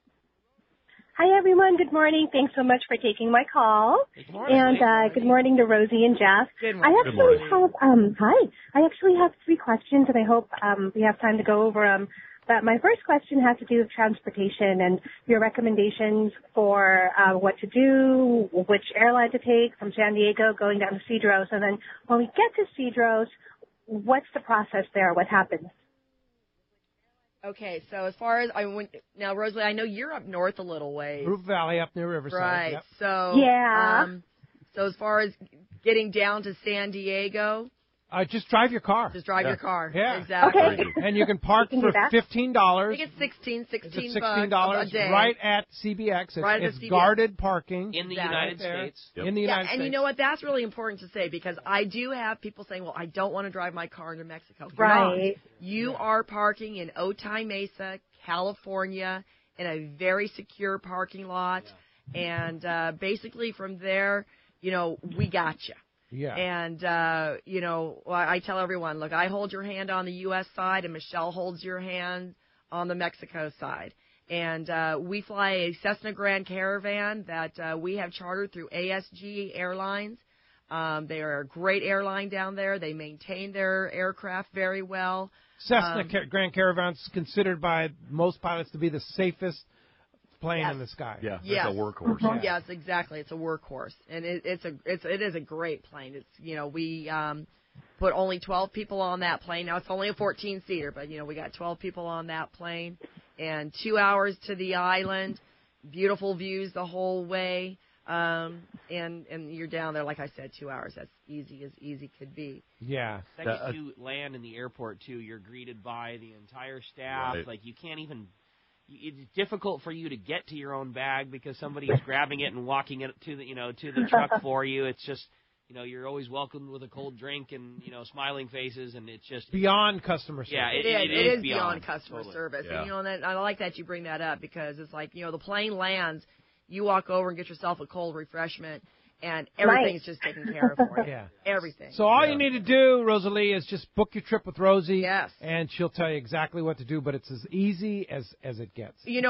Hi, everyone. Good morning. Thanks so much for taking my call. Good morning. And good morning to Rosie and Jeff. Good morning. I actually have 3 questions, and I hope we have time to go over them. But my first question has to do with transportation and your recommendations for what to do, which airline to take from San Diego going down to Cedros. And then when we get to Cedros, what's the process there? What happens? Okay, so as far as now, Rosalie, I know you're up north a little ways. Harupa Valley up near Riverside. Right. Yep. So yeah. So as far as getting down to San Diego, just drive your car. Just drive your car. Yeah. Exactly. Okay. And you can park for $15. I think it's $16 $16 a day. right at CBX. It's CBX. guarded parking. In the United States. Yep. In the United States. And you know what? That's really important to say because I do have people saying, well, I don't want to drive my car into Mexico. Right. You are parking in Otay Mesa, California, in a very secure parking lot. Yeah. And basically from there, we got you. Yeah. And, I tell everyone, look, I hold your hand on the U.S. side and Michelle holds your hand on the Mexico side. And we fly a Cessna Grand Caravan that we have chartered through ASG Airlines. They are a great airline down there. They maintain their aircraft very well. Cessna Grand Caravan's considered by most pilots to be the safest plane in the sky. Yeah, it's a workhorse. Yeah. Yes, exactly. It's a workhorse, and it is a great plane. It's we put only 12 people on that plane. Now it's only a 14-seater, but we got 12 people on that plane, and 2 hours to the island, beautiful views the whole way, and you're down there like I said, 2 hours. That's easy as easy could be. Yeah. Second you land in the airport too, you're greeted by the entire staff. Right. Like you can't even. It's difficult for you to get to your own bag because somebody is grabbing it and walking it to the truck for you. It's just, you're always welcomed with a cold drink and, smiling faces, and it's just beyond customer service. Yeah, it is beyond customer totally. service. Yeah. And, and I like that you bring that up because it's like, the plane lands, you walk over and get yourself a cold refreshment, and everything's just taken care of for you. Yeah. Everything. So all you need to do, Rosalie, is just book your trip with Rosie. Yes. And she'll tell you exactly what to do, but it's as easy as it gets. And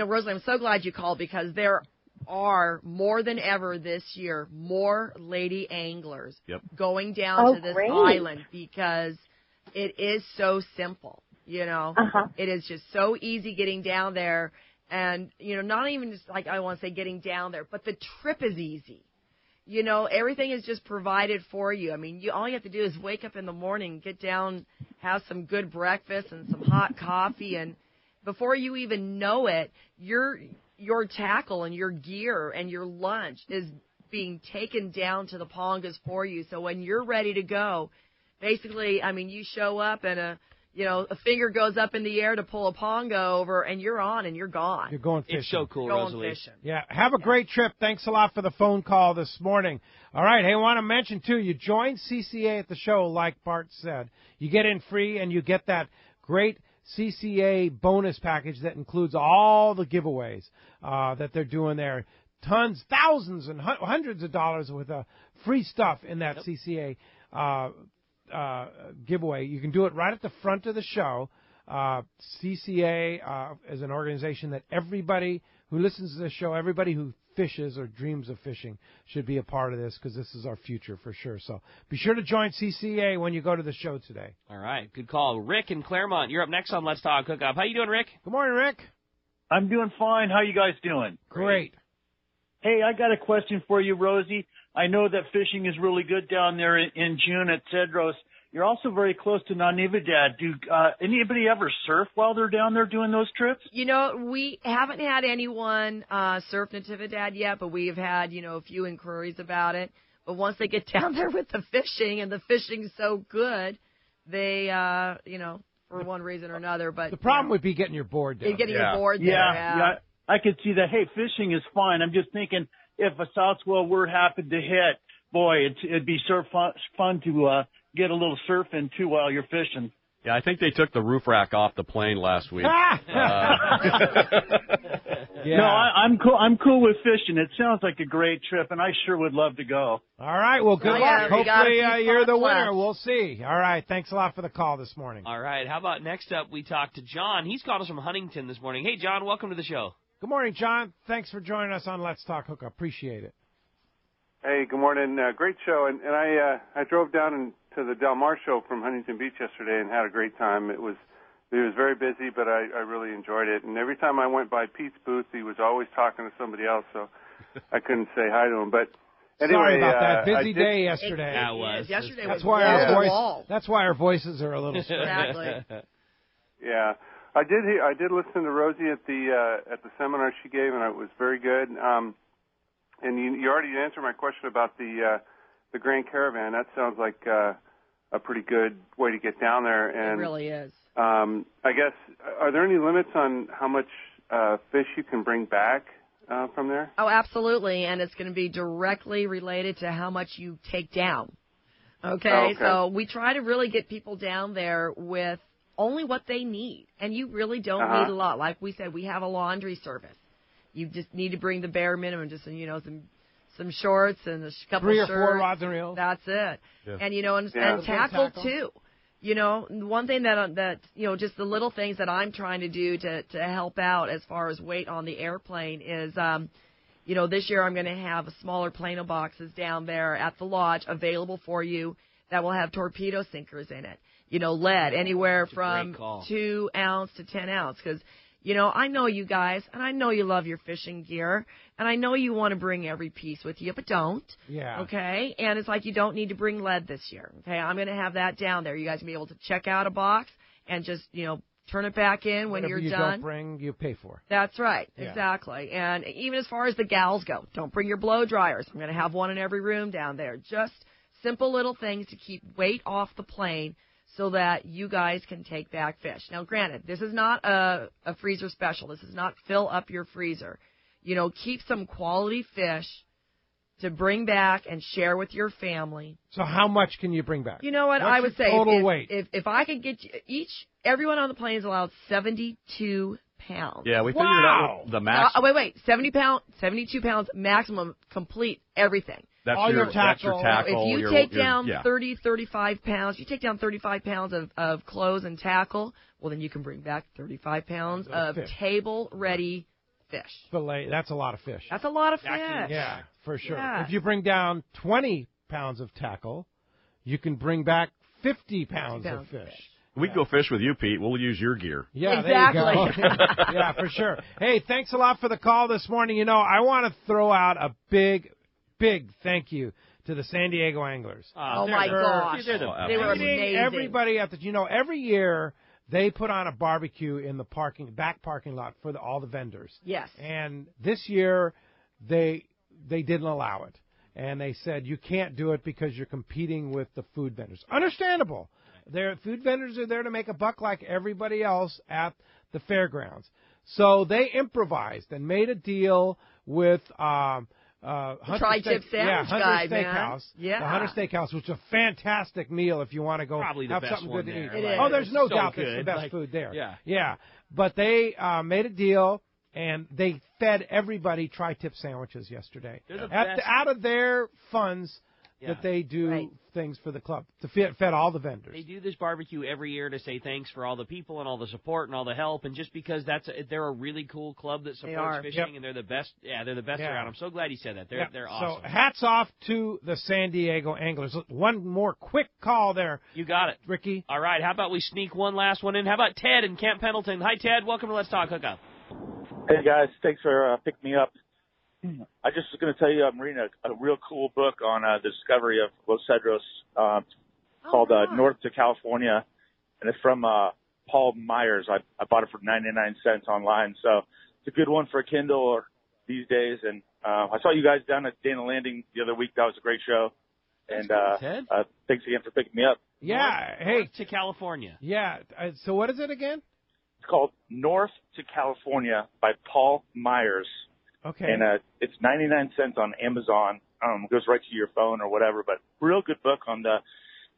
Rosalie, I'm so glad you called because there are more than ever this year more lady anglers going down to this island because it is so simple. It is just so easy getting down there. And, not even just like I want to say getting down there, but the trip is easy. Everything is just provided for you. I mean, all you have to do is wake up in the morning, get down, have some good breakfast and some hot coffee. And before you even know it, your tackle and your gear and your lunch is being taken down to the pongas for you. So when you're ready to go, basically, I mean, you show up and a finger goes up in the air to pull a ponga over, and you're on and you're gone. You're going fishing. It's so cool, going Rosalie. fishing. Yeah, have a great trip. Thanks a lot for the phone call this morning. All right, hey, I want to mention, too, you join CCA at the show, like Bart said. You get in free, and you get that great CCA bonus package that includes all the giveaways that they're doing there. Tons, thousands, and hundreds of dollars worth of free stuff in that CCA giveaway. You can do it right at the front of the show. CCA is an organization that everybody who listens to this show, everybody who fishes or dreams of fishing should be a part of this because this is our future for sure. So be sure to join CCA when you go to the show today. All right, good call. Rick in Claremont, you're up next on Let's Talk Hookup. How you doing, Rick? Good morning, Rick. I'm doing fine. How you guys doing? Great. Hey, I got a question for you, Rosie. I know that fishing is really good down there in June at Cedros. you're also very close to Natividad. Do anybody ever surf while they're down there doing those trips? You know, we haven't had anyone surf Natividad yet, but we have had, a few inquiries about it. But once they get down there with the fishing, and the fishing's so good, they, for one reason or another. But the problem would be getting your board down. Getting your board there. Yeah, I could see that. Hey, fishing is fine. I'm just thinking if a south swell were happened to hit, boy, it'd be fun to get a little surf in too while you're fishing. Yeah, I think they took the roof rack off the plane last week. Yeah. No, I'm cool. I'm cool with fishing. It sounds like a great trip, and I sure would love to go. All right. Well, good luck. Yeah, Hopefully, you're the winner. left. We'll see. All right. Thanks a lot for the call this morning. All right. How about next up we talk to John. He's called us from Huntington this morning. Hey, John, welcome to the show. Good morning, John. Thanks for joining us on Let's Talk Hookup. Appreciate it. Hey, good morning. Great show. And I drove down to the Del Mar show from Huntington Beach yesterday and had a great time. It was very busy, but I really enjoyed it. And every time I went by Pete's booth, he was always talking to somebody else, so I couldn't say hi to him. But anyway, sorry about that. Busy day yesterday. That was. Yesterday That's was why our wall. That's why our voices are a little strange. Exactly. Yeah, I did listen to Rosie at the seminar she gave, and it was very good. And you already answered my question about the Grand Caravan. That sounds like a pretty good way to get down there. And It really is. I guess, are there any limits on how much fish you can bring back from there? Oh, absolutely, and it's going to be directly related to how much you take down. Okay, so we try to really get people down there with only what they need, and you really don't need a lot. Like we said, we have a laundry service. You just need to bring the bare minimum, just some shorts and a couple 3 or shirts. 4 rods and reels. That's it. Yeah. And tackle too. One thing that just the little things that I'm trying to do to help out as far as weight on the airplane is, this year I'm going to have smaller Plano boxes down there at the lodge available for you that will have torpedo sinkers in it. Lead anywhere from 2 ounce to 10 ounce because. I know you guys, and I know you love your fishing gear, and I know you want to bring every piece with you, but don't. Yeah. Okay? And it's like you don't need to bring lead this year. Okay? I'm going to have that down there. You guys will be able to check out a box and just, turn it back in when Whatever you're you done. Don't bring, you pay for. That's right. Yeah. Exactly. And even as far as the gals go, don't bring your blow dryers. I'm going to have one in every room down there. Just simple little things to keep weight off the plane so that you guys can take back fish. Now, granted, this is not a freezer special. This is not fill up your freezer. Keep some quality fish to bring back and share with your family. So how much can you bring back? You know what? What's I would your say total weight? If I could get you everyone on the plane is allowed 72 pounds. Yeah, we figured out the max. Wait. 72 pounds maximum, complete everything. That's all your tackle. That's your tackle. If you take down 30, 35 pounds, you take down 35 pounds of clothes and tackle, well, then you can bring back 35 pounds of table-ready fish. Fillet. That's a lot of fish. That's a lot of fish. Yeah, for sure. Yeah. If you bring down 20 pounds of tackle, you can bring back 50 pounds of fish. We can go fish with you, Pete. We'll use your gear. Yeah, exactly. There you go. Yeah, for sure. Hey, thanks a lot for the call this morning. I want to throw out a big thank you to the San Diego Anglers. Oh my gosh. They were amazing. Everybody at every year they put on a barbecue in the back parking lot for all the vendors. Yes. And this year they didn't allow it. And they said you can't do it because you're competing with the food vendors. Understandable. Their food vendors are there to make a buck like everybody else at the fairgrounds. So they improvised and made a deal with Tri-Tip Sandwich Guy, Steakhouse. man. Yeah. The Hunter Steakhouse, which is a fantastic meal if you want to go Probably the have best something one good to there. eat. It Oh, is. there's no So doubt good. that's the best food there. Yeah. But they made a deal, and they fed everybody Tri-Tip sandwiches yesterday. They're the best. Out of their funds that they do things for the club, to fed all the vendors. They do this barbecue every year to say thanks for all the people and all the support and all the help, and just because they're a really cool club that supports fishing, and they're the best. Yeah, they're the best around. I'm so glad you said that. They're awesome. So hats off to the San Diego Anglers. One more quick call there. You got it, Ricky. All right, how about we sneak one last one in? How about Ted in Camp Pendleton? Hi, Ted. Welcome to Let's Talk Hookup. Hey guys, thanks for picking me up. I just was going to tell you I'm reading a real cool book on the discovery of Los Cedros called North to California, and it's from Paul Myers. I bought it for 99 cents online, so it's a good one for a Kindle or these days. And I saw you guys down at Dana Landing the other week. That was a great show. And thanks again for picking me up. Yeah, North to California. Yeah, so what is it again? It's called North to California by Paul Myers. Okay. And it's 99 cents on Amazon. It goes right to your phone or whatever, but real good book on the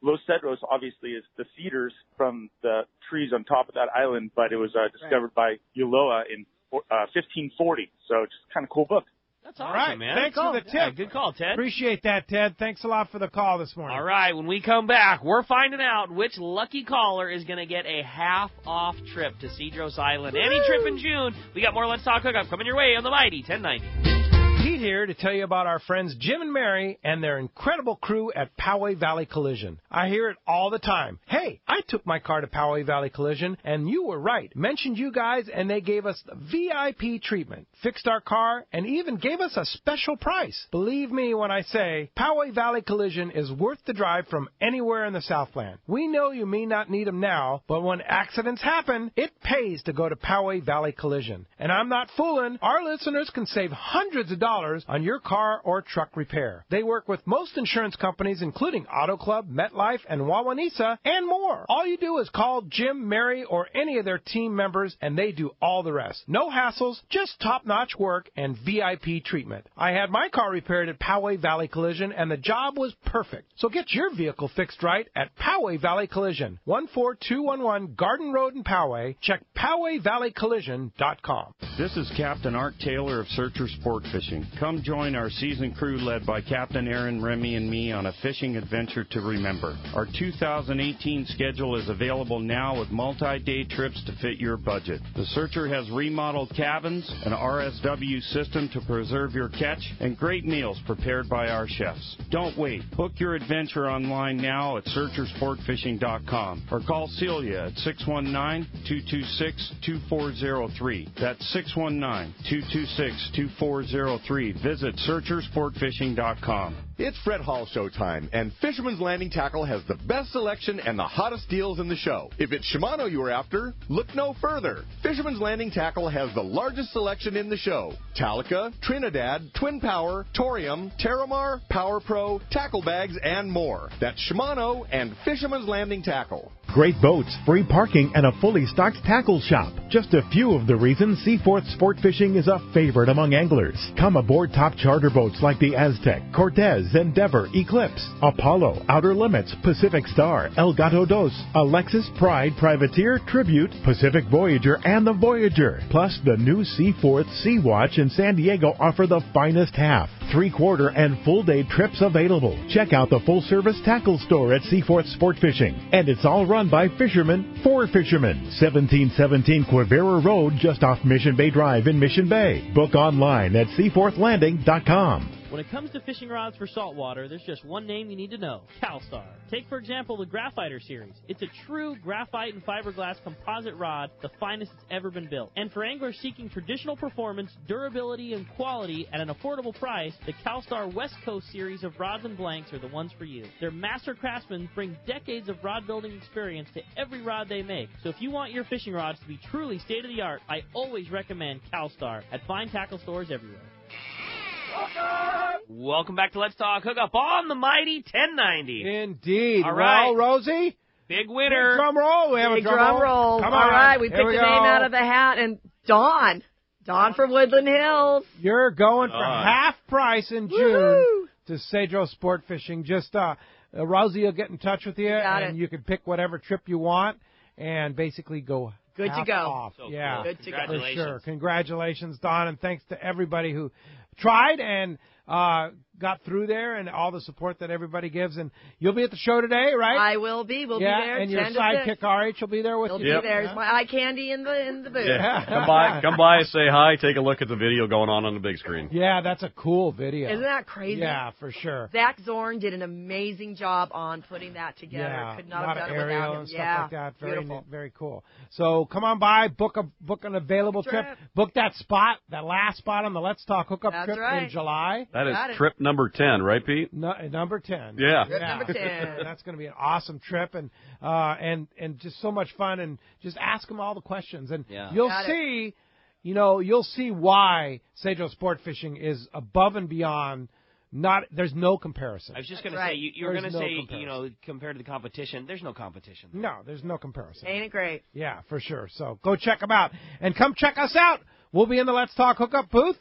Los Cedros, obviously, is the cedars from the trees on top of that island, but it was discovered by Ulloa in 1540. So it's kind of cool book. That's awesome, All right, man. thanks for the tip. Yeah, good call, Ted. Appreciate that, Ted. Thanks a lot for the call this morning. All right, when we come back, we're finding out which lucky caller is going to get a half-off trip to Cedros Island. Any trip in June. We got more Let's Talk Hookup coming your way on the Mighty 1090. Pete here to tell you about our friends Jim and Mary and their incredible crew at Poway Valley Collision. I hear it all the time. Hey, I took my car to Poway Valley Collision, and you were right. Mentioned you guys, and they gave us the VIP treatment, fixed our car, and even gave us a special price. Believe me when I say Poway Valley Collision is worth the drive from anywhere in the Southland. We know you may not need them now, but when accidents happen, it pays to go to Poway Valley Collision. And I'm not fooling. Our listeners can save hundreds of dollars on your car or truck repair. They work with most insurance companies, including Auto Club, MetLife, and Wawanesa, and more. All you do is call Jim, Mary, or any of their team members, and they do all the rest. No hassles, just top-notch work and VIP treatment. I had my car repaired at Poway Valley Collision, and the job was perfect. So get your vehicle fixed right at Poway Valley Collision, 14211 Garden Road in Poway. Check PowayValleyCollision.com. This is Captain Art Taylor of Cedros Sportfishing. Come join our season crew led by Captain Aaron, Remy, and me on a fishing adventure to remember. Our 2018 schedule is available now with multi-day trips to fit your budget. The Searcher has remodeled cabins, an RSW system to preserve your catch, and great meals prepared by our chefs. Don't wait. Book your adventure online now at SearcherSportfishing.com or call Celia at 619-226-2403. That's 619-226-2403. Visit SearcherSportfishing.com. It's Fred Hall show time, and Fisherman's Landing Tackle has the best selection and the hottest deals in the show. If it's Shimano you are after, look no further. Fisherman's Landing Tackle has the largest selection in the show. Talica, Trinidad, Twin Power, Torium, Terramar, Power Pro, tackle bags, and more. That's Shimano and Fisherman's Landing Tackle. Great boats, free parking, and a fully stocked tackle shop. Just a few of the reasons Seaforth Sport Fishing is a favorite among anglers. Come aboard top charter boats like the Aztec, Cortez, Endeavor, Eclipse, Apollo, Outer Limits, Pacific Star, El Gato Dos, Alexis, Pride, Privateer, Tribute, Pacific Voyager, and the Voyager. Plus, the new Seaforth Sea Watch in San Diego offer the finest half, 3/4, and full-day trips available. Check out the full-service tackle store at Seaforth Sport Fishing. And it's all run by fishermen for fishermen. 1717 Quivira Road, just off Mission Bay Drive in Mission Bay. Book online at seaforthlanding.com. When it comes to fishing rods for saltwater, there's just one name you need to know: CalStar. Take, for example, the Graphiter series. It's a true graphite and fiberglass composite rod, the finest it's ever been built. And for anglers seeking traditional performance, durability, and quality at an affordable price, the CalStar West Coast series of rods and blanks are the ones for you. Their master craftsmen bring decades of rod building experience to every rod they make. So if you want your fishing rods to be truly state-of-the-art, I always recommend CalStar at fine tackle stores everywhere. Welcome back to Let's Talk Hookup on the Mighty 1090. Indeed. All right. Well, Rosie? Big winner. Big drum roll. We have Big a drum roll. Come on. All right, we Here picked we a go. name out of the hat, and Dawn from Woodland Hills. You're going for half price in June to Cedros Sportfishing. Just Rosie will get in touch with you, and you can pick whatever trip you want and basically go Good half to go. off. So yeah, cool. Good to go. for sure. Congratulations, Don, and thanks to everybody who tried and got through there, and all the support that everybody gives. And you'll be at the show today, right? I will be. We'll be there. And your 10 to sidekick 6. RH will be there with He'll you. be there. There's my eye candy in the booth. Yeah. Come by, say hi, take a look at the video going on the big screen. Yeah, that's a cool video. Isn't that crazy? Yeah, for sure. Zach Zorn did an amazing job on putting that together. Yeah, Could not a lot have of done it without him. and stuff Yeah, like that. Very beautiful. neat, very cool. So come on by, book an available trip. Book that spot, that last spot on the Let's Talk Hookup That's trip right. in July. That is Got it. trip number 10, right, Pete? Number 10. Yeah. Number 10. That's going to be an awesome trip and just so much fun, and just ask them all the questions, and you'll see, you'll see why Cedros Sport Fishing is above and beyond. There's no comparison. I was just going to say, you're going to say, compared to the competition, there's no competition. No, there's no comparison. Ain't it great? Yeah, for sure. So go check them out. And come check us out. We'll be in the Let's Talk Hookup booth.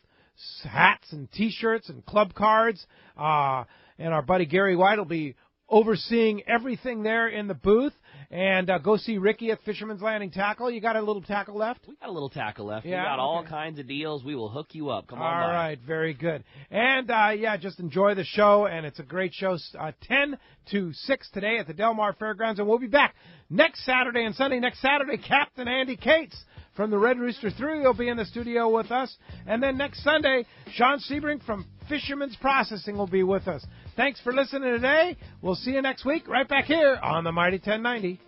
Hats and T-shirts and club cards. And our buddy Gary White will be overseeing everything there in the booth. And go see Ricky at Fisherman's Landing Tackle. You got a little tackle left? We got a little tackle left. Yeah, we got all kinds of deals. We will hook you up. Come on by. All right, very good. And, just enjoy the show, and it's a great show. 10 to 6 today at the Del Mar Fairgrounds, and we'll be back next Saturday and Sunday. Next Saturday, Captain Andy Cates from the Red Rooster 3 will be in the studio with us. And then next Sunday, Sean Sebring from Fisherman's Processing will be with us. Thanks for listening today. We'll see you next week right back here on the Mighty 1090.